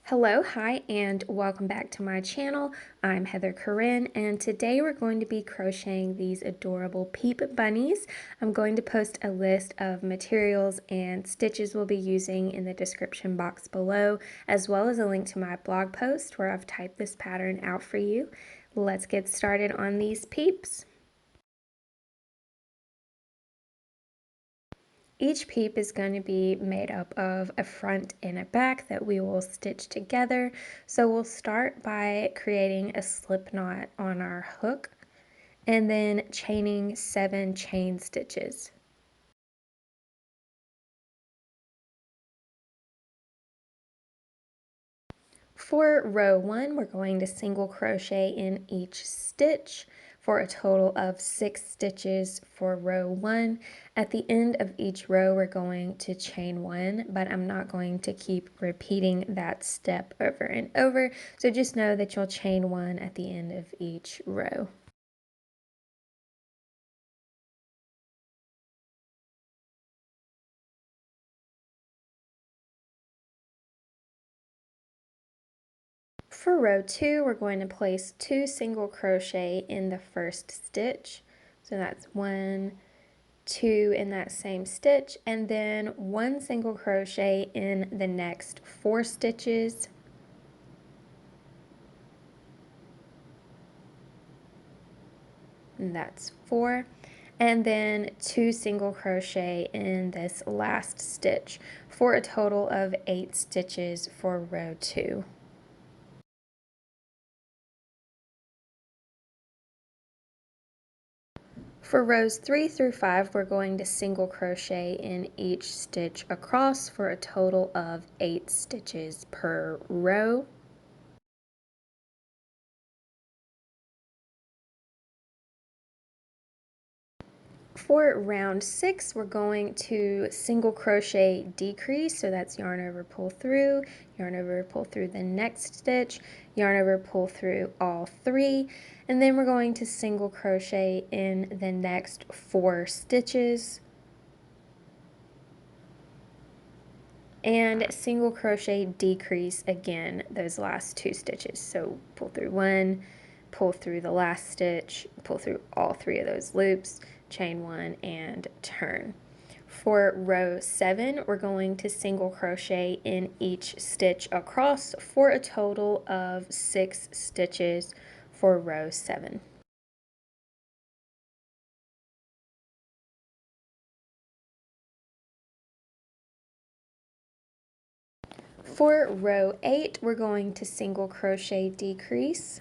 Hello, hi, and welcome back to my channel. I'm Heather Corinne, and today we're going to be crocheting these adorable Peep bunnies. I'm going to post a list of materials and stitches we'll be using in the description box below, as well as a link to my blog post where I've typed this pattern out for you. Let's get started on these Peeps. Each peep is going to be made up of a front and a back that we will stitch together. So we'll start by creating a slip knot on our hook and then chaining 7 chain stitches. For row 1, we're going to single crochet in each stitch for a total of 6 stitches for row 1. At the end of each row, we're going to chain 1, but I'm not going to keep repeating that step over and over, so just know that you'll chain 1 at the end of each row. For row 2, we're going to place 2 single crochet in the first stitch. So that's 1, 2 in that same stitch, and then 1 single crochet in the next 4 stitches. And that's 4. And then 2 single crochet in this last stitch for a total of 8 stitches for row 2. For rows 3 through 5, we're going to single crochet in each stitch across for a total of 8 stitches per row. For round 6, we're going to single crochet decrease, so that's yarn over, pull through, yarn over, pull through the next stitch, yarn over, pull through all 3, and then we're going to single crochet in the next 4 stitches and single crochet decrease again those last 2 stitches. So pull through 1, pull through the last stitch, pull through all 3 of those loops, chain 1 and turn. For row 7, we're going to single crochet in each stitch across for a total of 6 stitches for row 7. For row 8, we're going to single crochet decrease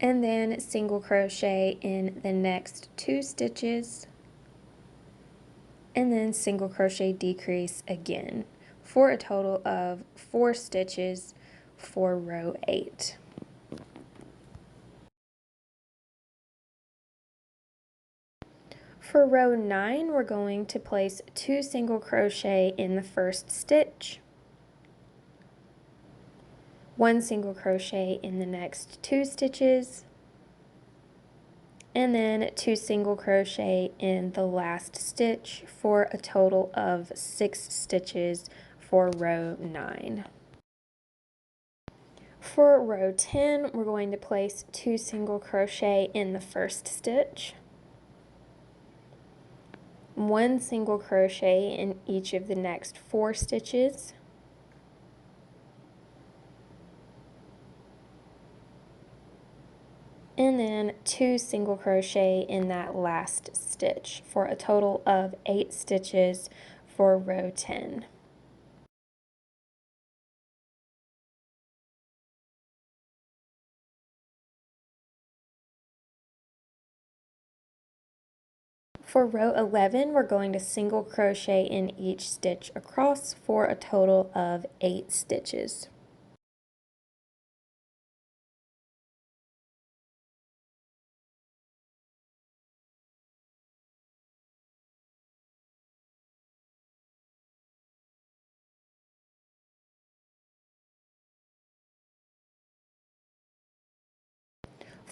and then single crochet in the next 2 stitches and then single crochet decrease again for a total of 4 stitches for row 8. For row 9, we're going to place 2 single crochet in the first stitch, 1 single crochet in the next 2 stitches, and then 2 single crochet in the last stitch for a total of 6 stitches for row 9. For row 10, we're going to place 2 single crochet in the first stitch, 1 single crochet in each of the next 4 stitches, and then 2 single crochet in that last stitch for a total of 8 stitches for row 10. For row 11, we're going to single crochet in each stitch across for a total of 8 stitches.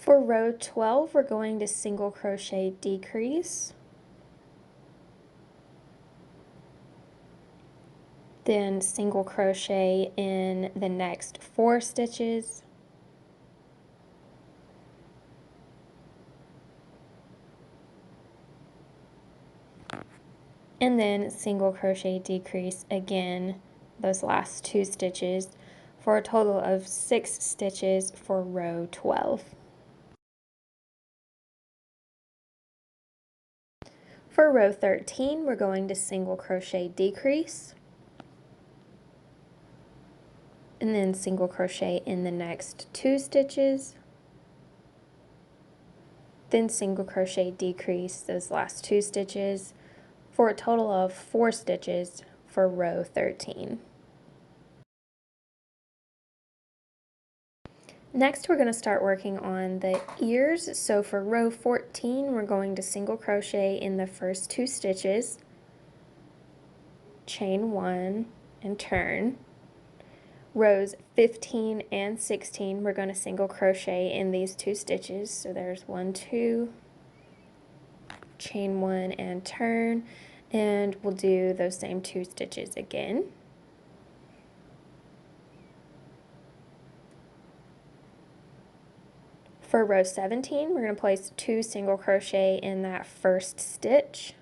For row 12, we're going to single crochet decrease, then single crochet in the next 4 stitches, and then single crochet decrease again those last 2 stitches for a total of 6 stitches for row 12. For row 13, we're going to single crochet decrease, and then single crochet in the next 2 stitches, then single crochet decrease those last 2 stitches for a total of 4 stitches for row 13. Next, we're going to start working on the ears. So for row 14, we're going to single crochet in the first 2 stitches, chain 1, and turn. Rows 15 and 16, we're going to single crochet in these 2 stitches. So there's 1, 2, chain 1, and turn. And we'll do those same 2 stitches again. For row 17, we're going to place 2 single crochet in that first stitch.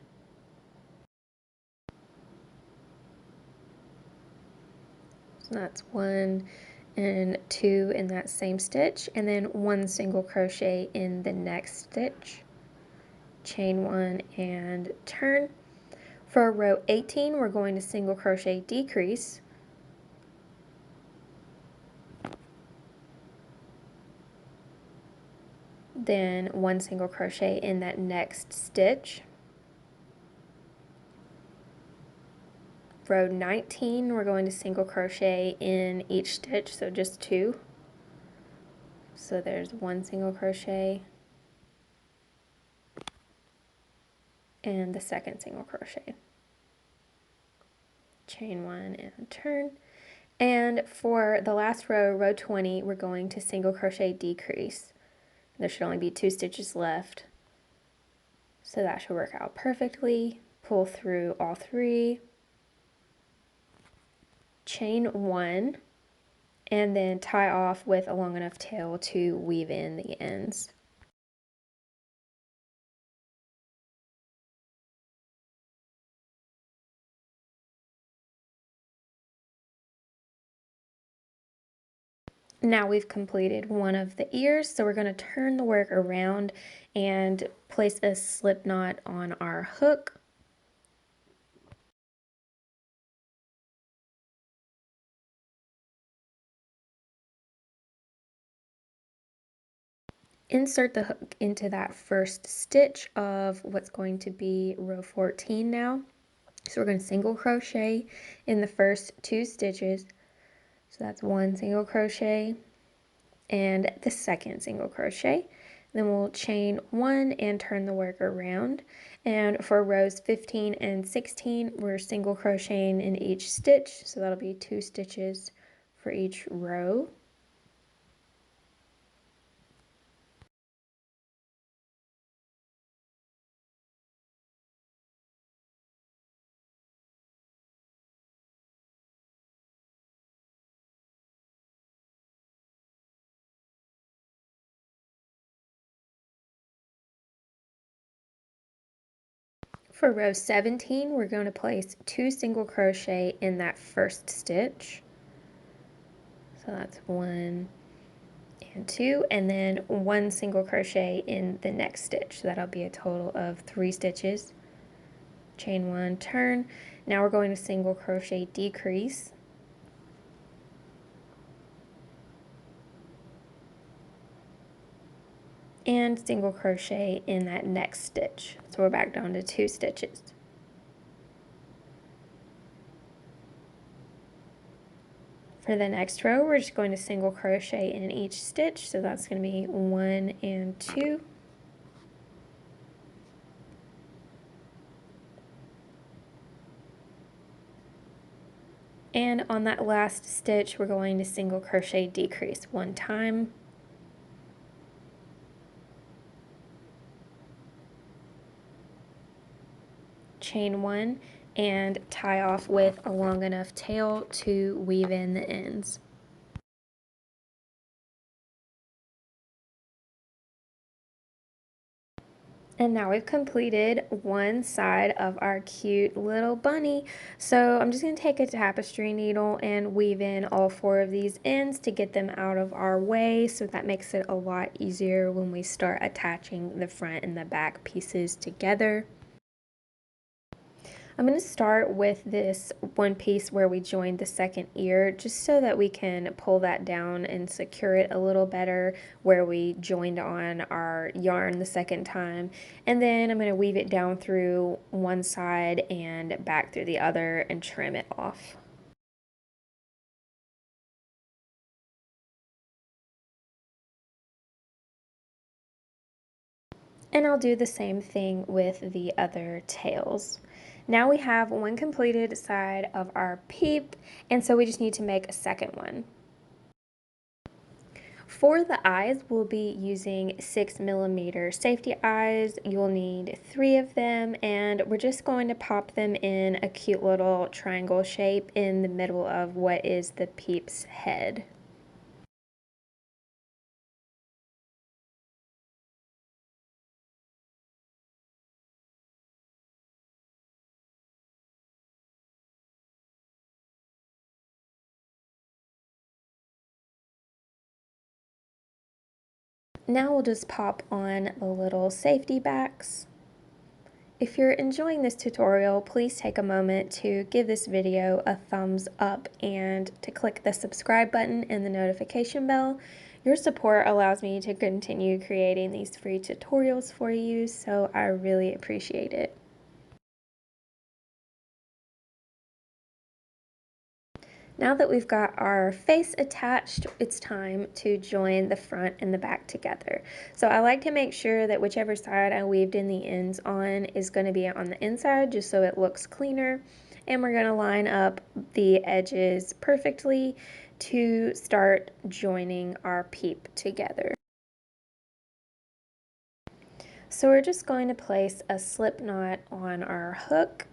So that's 1 and 2 in that same stitch, and then 1 single crochet in the next stitch, chain 1 and turn. For row 18, we're going to single crochet decrease, then 1 single crochet in that next stitch. Row 19, we're going to single crochet in each stitch, so just 2. So there's 1 single crochet and the second single crochet, chain 1 and turn. And for the last row, row 20, we're going to single crochet decrease. There should only be 2 stitches left, so that should work out perfectly. Pull through all 3, chain 1, and then tie off with a long enough tail to weave in the ends. Now we've completed one of the ears, so we're going to turn the work around and place a slip knot on our hook. Insert the hook into that first stitch of what's going to be row 14 now. So we're going to single crochet in the first 2 stitches. So that's 1 single crochet and the second single crochet. Then we'll chain 1 and turn the work around. And for rows 15 and 16, we're single crocheting in each stitch. So that'll be 2 stitches for each row. For row 17, we're going to place 2 single crochet in that first stitch. So that's 1 and 2, and then 1 single crochet in the next stitch. So that'll be a total of 3 stitches. Chain 1, turn. Now we're going to single crochet decrease. And single crochet in that next stitch. So we're back down to 2 stitches. For the next row, we're just going to single crochet in each stitch. So that's going to be 1 and 2. And on that last stitch, we're going to single crochet decrease 1 time. Chain 1, and tie off with a long enough tail to weave in the ends. And now we've completed one side of our cute little bunny. So I'm just going to take a tapestry needle and weave in all 4 of these ends to get them out of our way, so that makes it a lot easier when we start attaching the front and the back pieces together. I'm going to start with this one piece where we joined the second ear, just so that we can pull that down and secure it a little better where we joined on our yarn the second time. And then I'm going to weave it down through one side and back through the other and trim it off. And I'll do the same thing with the other tails. Now we have one completed side of our peep, and so we just need to make a second one. For the eyes, we'll be using 6mm safety eyes. You'll need 3 of them, and we're just going to pop them in a cute little triangle shape in the middle of what is the Peep's head. Now we'll just pop on the little safety backs. If you're enjoying this tutorial, please take a moment to give this video a thumbs up and to click the subscribe button and the notification bell. Your support allows me to continue creating these free tutorials for you, so I really appreciate it. Now that we've got our face attached, it's time to join the front and the back together. So I like to make sure that whichever side I weaved in the ends on is going to be on the inside, just so it looks cleaner. And we're going to line up the edges perfectly to start joining our peep together. So we're just going to place a slip knot on our hook.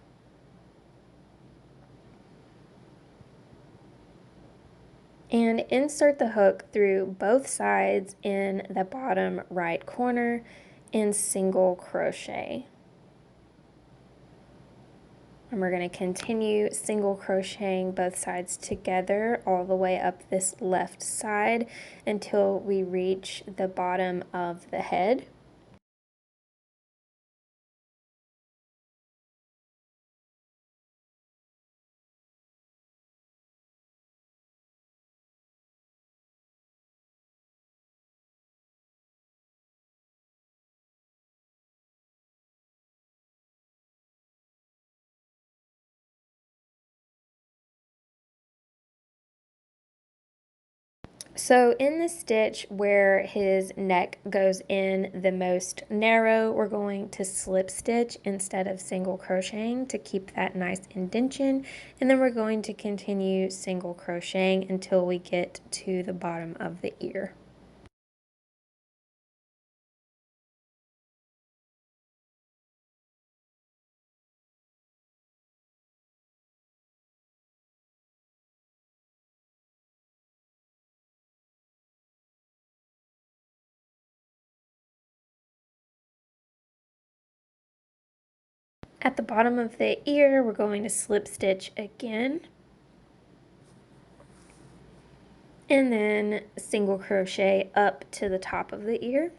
And insert the hook through both sides in the bottom right corner in single crochet. And we're going to continue single crocheting both sides together all the way up this left side until we reach the bottom of the head. So in the stitch where his neck goes in the most narrow, we're going to slip stitch instead of single crocheting to keep that nice indentation, and then we're going to continue single crocheting until we get to the bottom of the ear. At the bottom of the ear, we're going to slip stitch again, and then single crochet up to the top of the ear.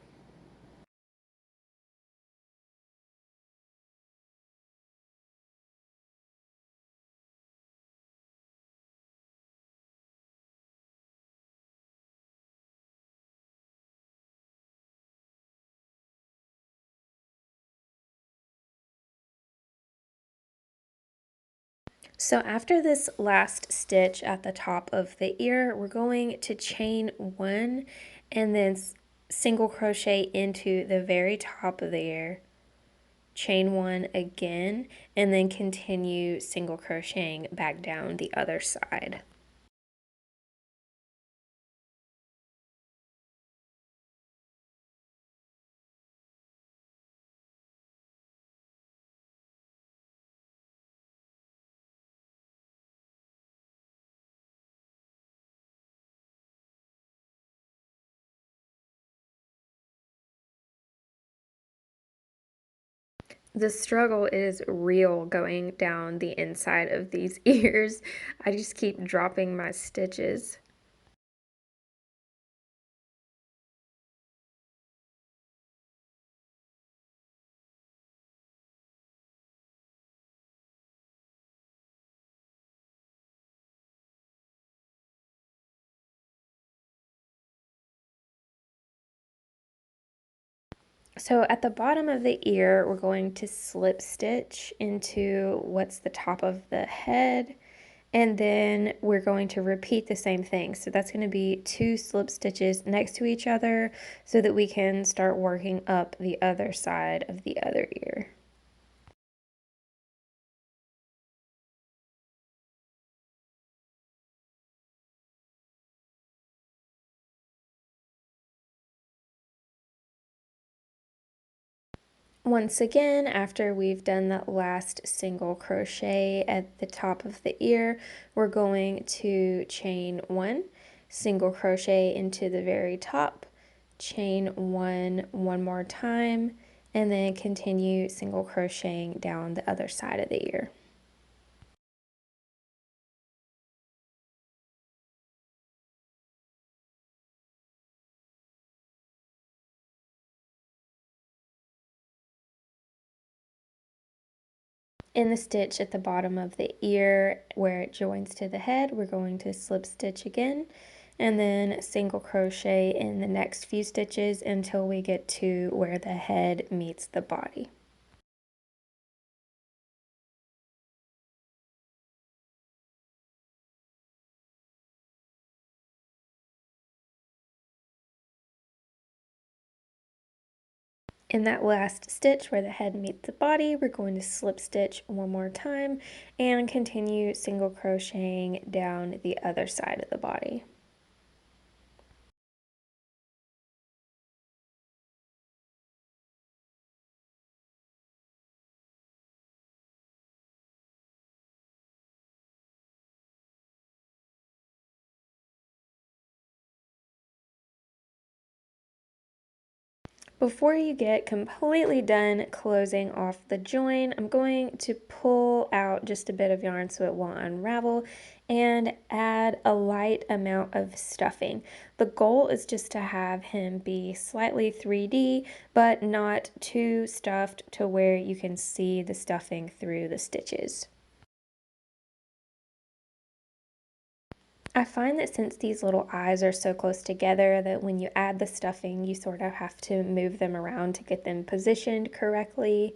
So after this last stitch at the top of the ear, we're going to chain 1 and then single crochet into the very top of the ear, chain 1 again, and then continue single crocheting back down the other side. The struggle is real going down the inside of these ears. I just keep dropping my stitches. So at the bottom of the ear, we're going to slip stitch into what's the top of the head, and then we're going to repeat the same thing. So that's going to be 2 slip stitches next to each other so that we can start working up the other side of the other ear. Once again, after we've done that last single crochet at the top of the ear, we're going to chain 1, single crochet into the very top, chain 1 one more time, and then continue single crocheting down the other side of the ear. In the stitch at the bottom of the ear where it joins to the head, we're going to slip stitch again and then single crochet in the next few stitches until we get to where the head meets the body. In that last stitch where the head meets the body, we're going to slip stitch one more time and continue single crocheting down the other side of the body. Before you get completely done closing off the join, I'm going to pull out just a bit of yarn so it won't unravel and add a light amount of stuffing. The goal is just to have him be slightly 3D, but not too stuffed to where you can see the stuffing through the stitches. I find that since these little eyes are so close together that when you add the stuffing, you sort of have to move them around to get them positioned correctly.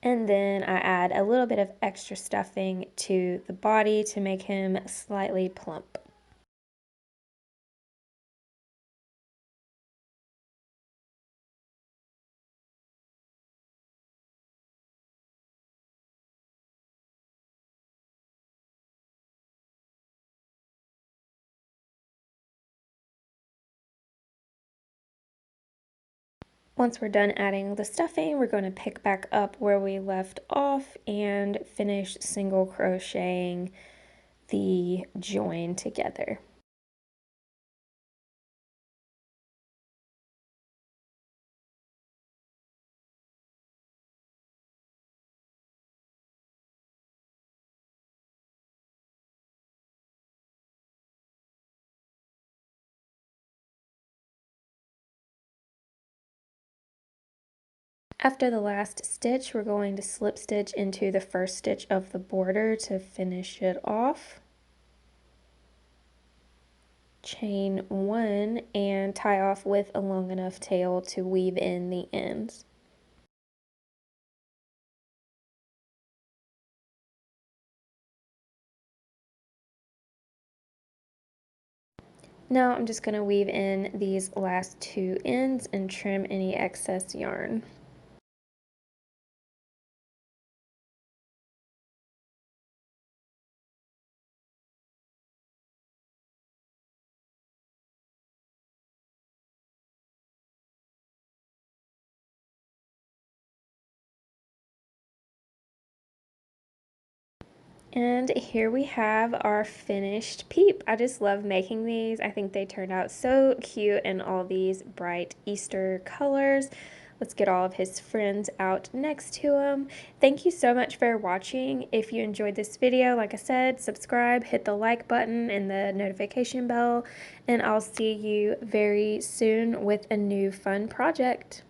And then I add a little bit of extra stuffing to the body to make him slightly plump. Once we're done adding the stuffing, we're going to pick back up where we left off and finish single crocheting the join together. After the last stitch, we're going to slip stitch into the first stitch of the border to finish it off. Chain 1 and tie off with a long enough tail to weave in the ends. Now I'm just going to weave in these last 2 ends and trim any excess yarn. And here we have our finished Peep. I just love making these. I think they turned out so cute in all these bright Easter colors. Let's get all of his friends out next to him. Thank you so much for watching. If you enjoyed this video, like I said, subscribe, hit the like button and the notification bell, and I'll see you very soon with a new fun project.